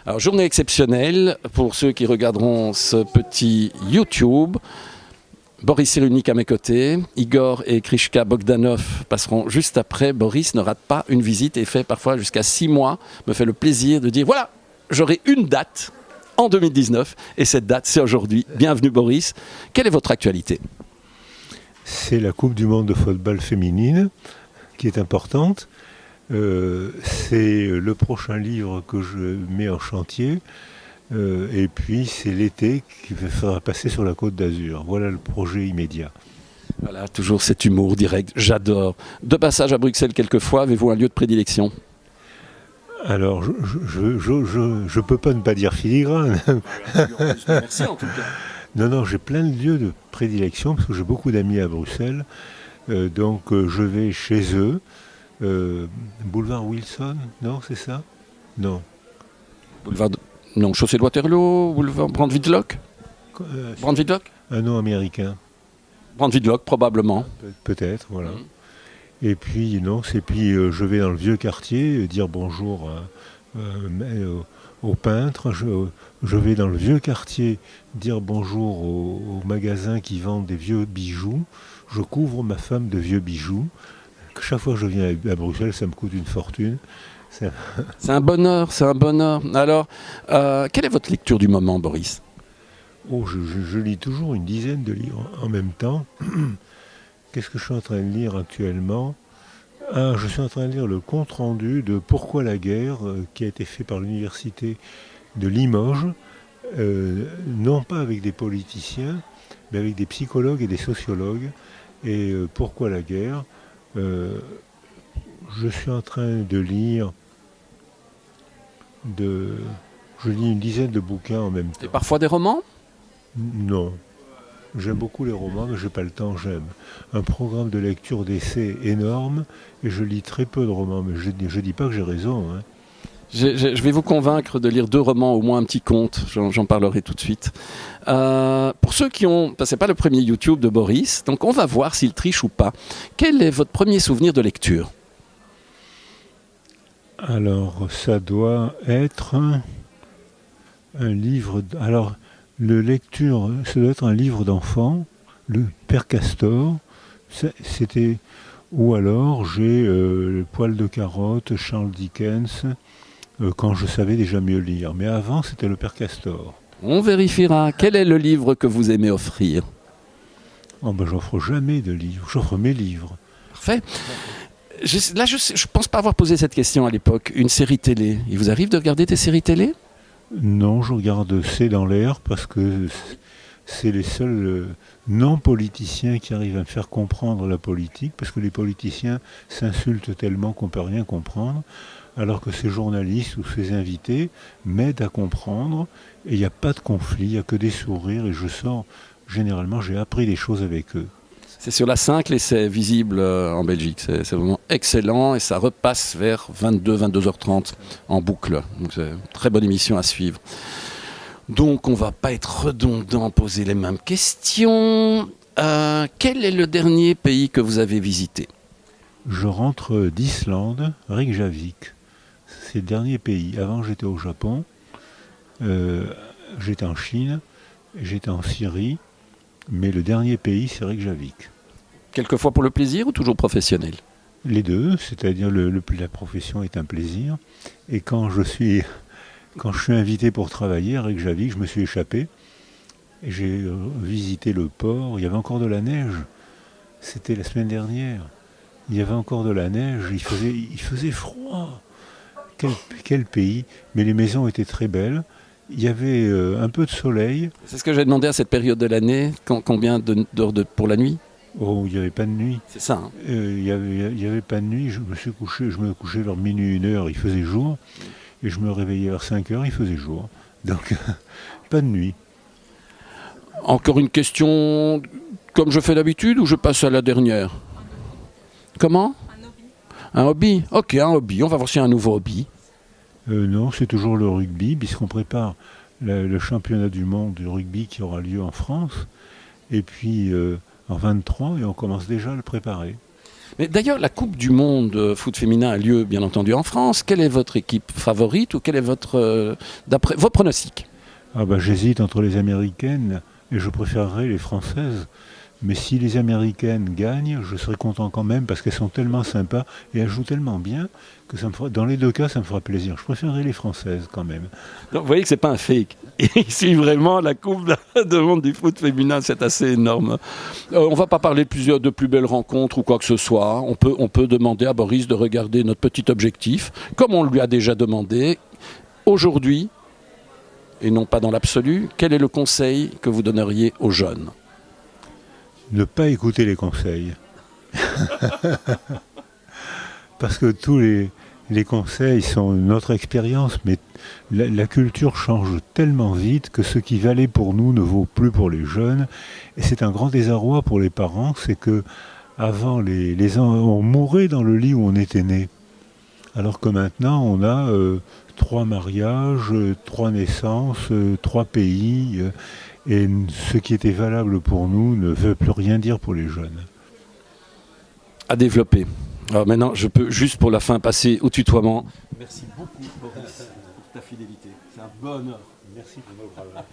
Alors, journée exceptionnelle pour ceux qui regarderont ce petit YouTube. Boris Cyrulnik à mes côtés, Igor et Krishka Bogdanov passeront juste après. Boris ne rate pas une visite et fait parfois jusqu'à 6 mois, me fait le plaisir de dire voilà, j'aurai une date en 2019 et cette date c'est aujourd'hui. Bienvenue Boris. Quelle est votre actualité ? C'est la Coupe du Monde de football féminine qui est importante. C'est le prochain livre que je mets en chantier. Et puis c'est l'été qu'il faudra passer sur la Côte d'Azur. Voilà le projet immédiat. Voilà, toujours cet humour direct, j'adore. De passage à Bruxelles quelquefois, avez-vous un lieu de prédilection ? Alors, je peux pas ne pas dire filigrane. Merci en tout cas. Non, j'ai plein de lieux de prédilection parce que j'ai beaucoup d'amis à Bruxelles. Donc je vais chez eux. Boulevard Wilson, non, c'est ça ? Non. Non, chaussée de Waterloo, boulevard Brandwidlock ? Brandwidlock ? Un nom américain. Brandwidlock, probablement. Peut-être, voilà. Et puis, je vais dans le vieux quartier dire bonjour aux peintres. Je vais dans le vieux quartier dire bonjour aux magasins qui vendent des vieux bijoux. Je couvre ma femme de vieux bijoux. Chaque fois que je viens à Bruxelles, ça me coûte une fortune. C'est un bonheur, c'est un bonheur. Alors, quelle est votre lecture du moment, Boris ? Je lis toujours une dizaine de livres en même temps. Qu'est-ce que je suis en train de lire actuellement ? Je suis en train de lire le compte-rendu de Pourquoi la guerre, qui a été fait par l'université de Limoges, non pas avec des politiciens, mais avec des psychologues et des sociologues. Et Pourquoi la guerre ? Je suis en train de lire je lis une dizaine de bouquins en même temps. Et parfois des romans ? Non. J'aime beaucoup les romans, mais je n'ai pas le temps. J'aime un programme de lecture d'essais énorme et je lis très peu de romans. Mais je ne dis pas que j'ai raison. Hein. Je vais vous convaincre de lire 2 romans, au moins un petit conte. J'en parlerai tout de suite. Pour ceux qui ont... C'est pas le premier YouTube de Boris, donc on va voir s'il triche ou pas. Quel est votre premier souvenir de lecture ? Alors, ça doit être un livre... Alors, lecture, ça doit être un livre d'enfant, le Père Castor. C'était... Ou alors, j'ai Le Poil de carotte, Charles Dickens, quand je savais déjà mieux lire. Mais avant, c'était le Père Castor. On vérifiera. Quel est le livre que vous aimez offrir ? J'offre jamais de livres, j'offre mes livres. Parfait. Je ne pense pas avoir posé cette question à l'époque. Une série télé. Il vous arrive de regarder des séries télé ? Non, je regarde C'est dans l'air parce que c'est les seuls non-politiciens qui arrivent à me faire comprendre la politique, parce que les politiciens s'insultent tellement qu'on ne peut rien comprendre, alors que ces journalistes ou ces invités m'aident à comprendre, et il n'y a pas de conflit, il n'y a que des sourires, et je sors, généralement, j'ai appris des choses avec eux. C'est sur la 5 et c'est visible en Belgique. C'est vraiment excellent et ça repasse vers 22h30 en boucle. Donc c'est une très bonne émission à suivre. Donc on ne va pas être redondant, poser les mêmes questions. Quel est le dernier pays que vous avez visité ? Je rentre d'Islande, Reykjavik. C'est le dernier pays. Avant j'étais au Japon, j'étais en Chine, j'étais en Syrie, mais le dernier pays c'est Reykjavik. Quelquefois pour le plaisir ou toujours professionnel ? Les deux, c'est-à-dire la profession est un plaisir. Et quand je suis invité pour travailler à Reykjavik, je me suis échappé. Et j'ai visité le port, il y avait encore de la neige. C'était la semaine dernière. Il y avait encore de la neige, il faisait froid. Quel pays, mais les maisons étaient très belles. Il y avait un peu de soleil. C'est ce que j'ai demandé à cette période de l'année. Combien d'heures pour la nuit ? Oh, il n'y avait pas de nuit. C'est ça. Hein. Il y avait pas de nuit. Je me couchais vers minuit, 1h, il faisait jour. Et je me réveillais vers 5h, il faisait jour. Donc, pas de nuit. Encore une question, comme je fais d'habitude, ou je passe à la dernière ? Comment ? Un hobby ? Ok, un hobby. On va voir s'il y a un nouveau hobby. Non, c'est toujours le rugby, puisqu'on prépare le championnat du monde du rugby qui aura lieu en France. Et puis... en 23, et on commence déjà à le préparer. Mais d'ailleurs, la Coupe du Monde foot féminin a lieu, bien entendu, en France. Quelle est votre équipe favorite ou quel est d'après vos pronostics? Ah bah, j'hésite entre les Américaines et je préférerais les Françaises. Mais si les Américaines gagnent, je serai content quand même parce qu'elles sont tellement sympas et elles jouent tellement bien que dans les deux cas, ça me fera plaisir. Je préférerais les Françaises quand même. Donc, vous voyez que c'est pas un fake. Ici, vraiment, la Coupe de monde du foot féminin, c'est assez énorme. On va pas parler de plus belles rencontres ou quoi que ce soit. On peut demander à Boris de regarder notre petit objectif, comme on lui a déjà demandé. Aujourd'hui, et non pas dans l'absolu, quel est le conseil que vous donneriez aux jeunes? Ne pas écouter les conseils. Parce que tous les conseils sont notre expérience, mais la culture change tellement vite que ce qui valait pour nous ne vaut plus pour les jeunes. Et c'est un grand désarroi pour les parents, c'est que avant on mourait dans le lit où on était né. Alors que maintenant on a 3 mariages, 3 naissances, 3 pays. Et ce qui était valable pour nous ne veut plus rien dire pour les jeunes. À développer. Alors maintenant, je peux juste pour la fin passer au tutoiement. Merci beaucoup, Boris, pour ta fidélité. C'est un bon honneur. Merci pour votre travail.